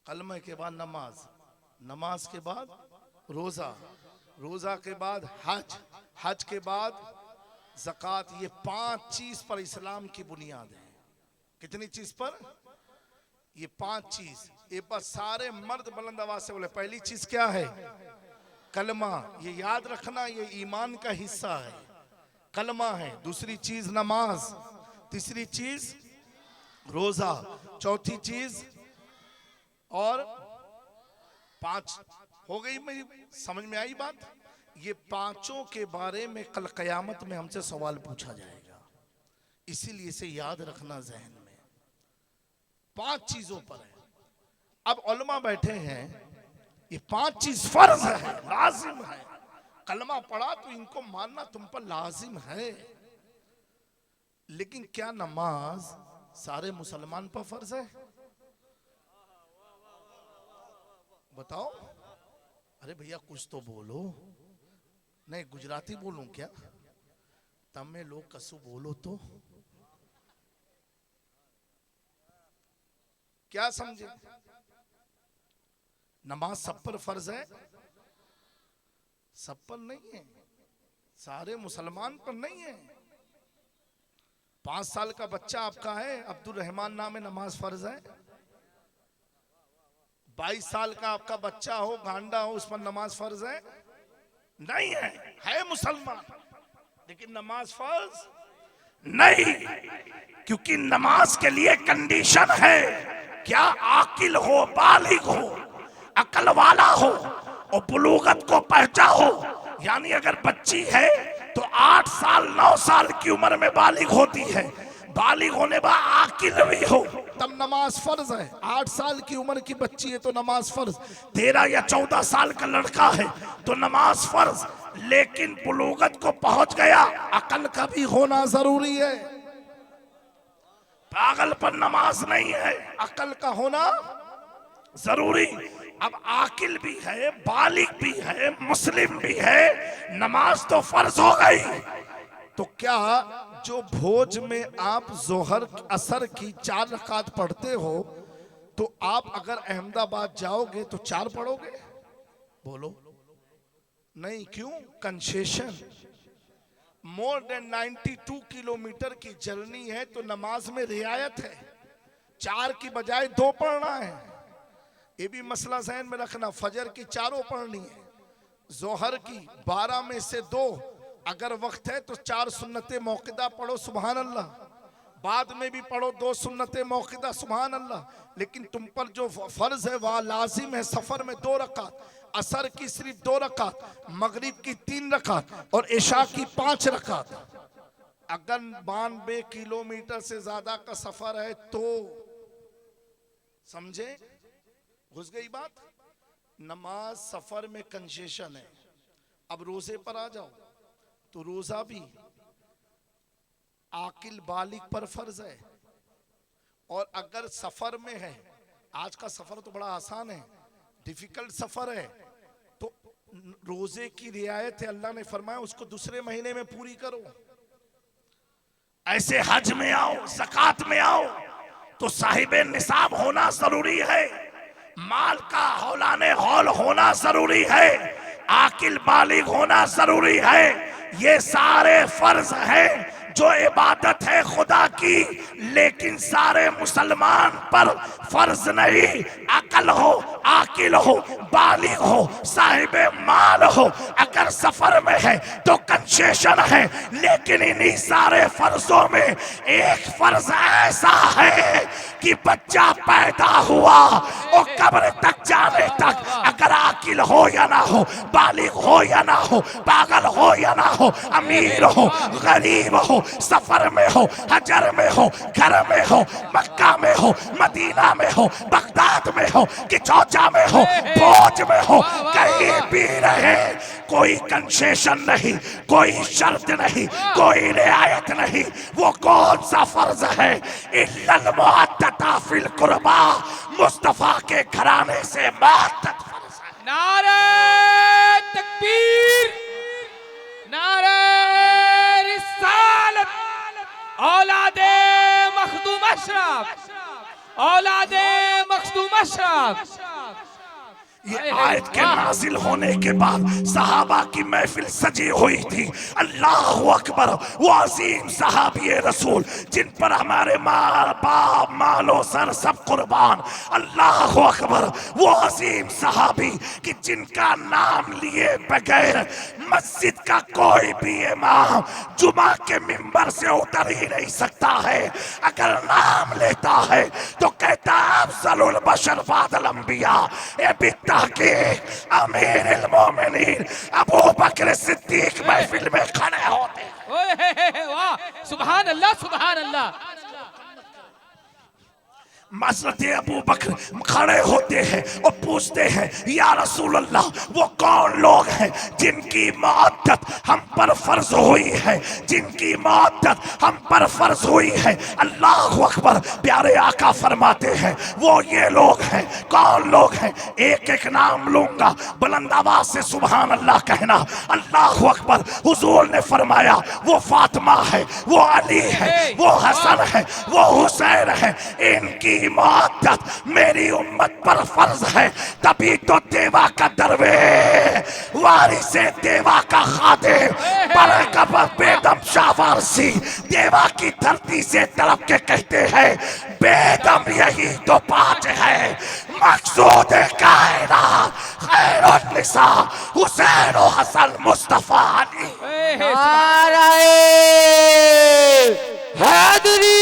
कलमे के बाद नमाज, नमाज के बाद रोजा, रोजा के बाद हज, हज के बाद ज़कात। ये 5 चीज पर इस्लाम की बुनियाद है। कितनी चीज पर? ये 5 चीज। ये बस सारे मर्द बुलंद आवाज से बोले, पहली चीज क्या है? कलमा। ये याद रखना, ये ईमान का हिस्सा है, कलमा है। दूसरी चीज नमाज, तीसरी चीज रोजा, चौथी चीज और 5 हो गई। मेरी समझ में आई बात? ये पांचों के बारे में कल कयामत में हमसे सवाल पूछा जाएगा, इसीलिए इसे याद रखना जहन में। 5 चीजों पर है। अब उलमा बैठे हैं, ये 5 चीज फर्ज है, लाजिम है। कलमा पढ़ा तो इनको मानना तुम पर लाजिम है। लेकिन क्या नमाज सारे मुसलमान पर फर्ज है? बताओ। अरे भैया कुछ तो बोलो। नहीं गुजराती बोलूं क्या? तमे लोग कसु बोलो तो। क्या समझे? नमाज सब पर फर्ज है? सब पर नहीं है, सारे मुसलमान पर नहीं है। 5 साल का बच्चा आपका है, अब्दुल रहमान नाम है, नमाज फर्ज है? 22 साल का आपका बच्चा हो, गांडा हो, उस पर नमाज फर्ज है? नहीं है। है मुसलमान, लेकिन नमाज फर्ज नहीं। क्योंकि नमाज के लिए कंडीशन है, क्या आकिल हो, बालिग हो, अकल वाला हो और बुलूगत को पहुंचा हो। यानी अगर बच्ची है तो 8 साल 9 साल की उम्र में बालिग होती है, बालिग होने बाद आकिल भी हो तब नमाज फर्ज है। 8 साल की उम्र की बच्ची है तो नमाज फर्ज, 13 या 14 साल का लड़का है तो नमाज फर्ज। लेकिन बुलूगत को पहुंच गया, अकल का भी होना जरूरी है। पागल पर नमाज नहीं है, अकल का होना जरूरी। अब आकिल भी है, बालिग भी है, मुस्लिम भी है, नमाज तो फर्ज हो गई। तो क्या जो भोज में आप जोहर असर की 4 रकात पढ़ते हो, तो आप अगर अहमदाबाद जाओगे तो 4 पढ़ोगे? बोलो नहीं। क्यों? कंसेशन। मोर देन 92 किलोमीटर की जर्नी है तो नमाज में रियायत है, 4 की बजाय 2 पढ़ना है। ये भी मसला ज़हन में रखना। फजर की 4 पढ़नी है, जोहर की 12 में से 2, अगर वक्त है तो 4 सुन्नते मौक़िदा पढ़ो, सुभान अल्लाह। बाद में भी पढ़ो 2 सुन्नते मौक़िदा, सुभान अल्लाह। लेकिन तुम पर जो फर्ज है वह लाजिम है। सफर में 2 रकात, असर की सिर्फ 2 रकात, मगरिब की 3 रकात और इशा की 5 रकात। अगर 92 किलोमीटर से ज्यादा का सफर है तो समझे, घुस गई बात। नमाज सफर में कंसेशन है। अब रोजे पर आ जाओ तो रोजा भी आकिल बालिग पर फर्ज है। और अगर सफर में है, आज का सफर तो बड़ा आसान है, डिफिकल्ट सफर है, तो रोजे की रियायत है। अल्लाह ने फरमाया उसको दूसरे महीने में पूरी करो। ऐसे हज में आओ, ज़कात में आओ तो साहिबे निसाब होना जरूरी है, माल का हौलाने हौल होना जरूरी है, आकिल बालिग होना जरूरी है। ये सारे फर्ज है जो इबादत है खुदा की, लेकिन सारे मुसलमान पर फर्ज नहीं। अकल हो, आकिल हो, बालिग हो, साहिब माल हो, अगर सफर में है तो कंसेशन है। लेकिन इन्हीं सारे फर्जों में एक फर्ज ऐसा है कि बच्चा पैदा हुआ और कब्र तक जाने तक, अगर आकिल हो या ना हो, बालिग हो या ना हो, पागल हो या ना हो, अमीर हो, गरीब हो, सफर में हो, हजर में हो, घर में हो, मक्का में हो, मदीना में हो, बगदाद में हो, कि चौचा में हो, फौज में हो, कहीं भी रहे, कोई कंसेशन नहीं, कोई शर्त नहीं, कोई रियायत नहीं। वो कौन सा फर्ज है? इल्लल मुअत्तता फिल कुर्बा, मुस्तफा के घराने से मुअत्तत फर्ज है। नारे तकबीर, नारे रिसालत, औलादे मखदूम अशरफ, औलादे मखदूम मखदूम अशरफ। ये आयत के नाजिल होने के बाद सहाबा की महफिल सजी हुई थी। अल्लाह अकबर। वो अजीम सहाबी रसूल जिन पर हमारे माँ बाप मालो सर सब कुर्बान। अल्लाह अकबर। वो अजीम सहाबी कि जिनका नाम लिए बगैर मस्जिद का कोई भी इमाम जुमा के मिंबर से उतर ही नहीं सकता है। अगर नाम लेता है तो कहता अफजलुल बशर बादल अंबिया। के अमीर मोमिनीन अबू बकर सिद्दीक महफिल में खड़े होते हैं। वाह सुभान अल्लाह सुभान अल्लाह। हज़रत अबू बकर खड़े होते हैं और पूछते हैं या रसूल अल्लाह वो कौन लोग हैं जिनकी मुअद्दत हम पर फर्ज हुई है, जिनकी मुअद्दत हम पर फर्ज हुई है। अल्लाह अकबर। प्यारे आका फरमाते हैं वो ये लोग हैं। कौन लोग हैं? एक एक नाम लूंगा, बुलंद आवाज से सुभान अल्लाह कहना। अल्लाह अकबर। हुजूर ने फरमाया वो फातिमा है, वो अली है, वो हसन है, वो हुसैन है। इनकी इबादत मेरी उम्मत पर फर्ज है। तभी तो देवा का दरवे वारिसे देवा का खादिम बरकत बेदम शावारसी देवा की धरती से तड़प के कहते हैं बेदम यही तो बात है। मकसूद कायनात खैरुन निसा हुसैन और हसन मुस्तफा अली। नारे हैदरी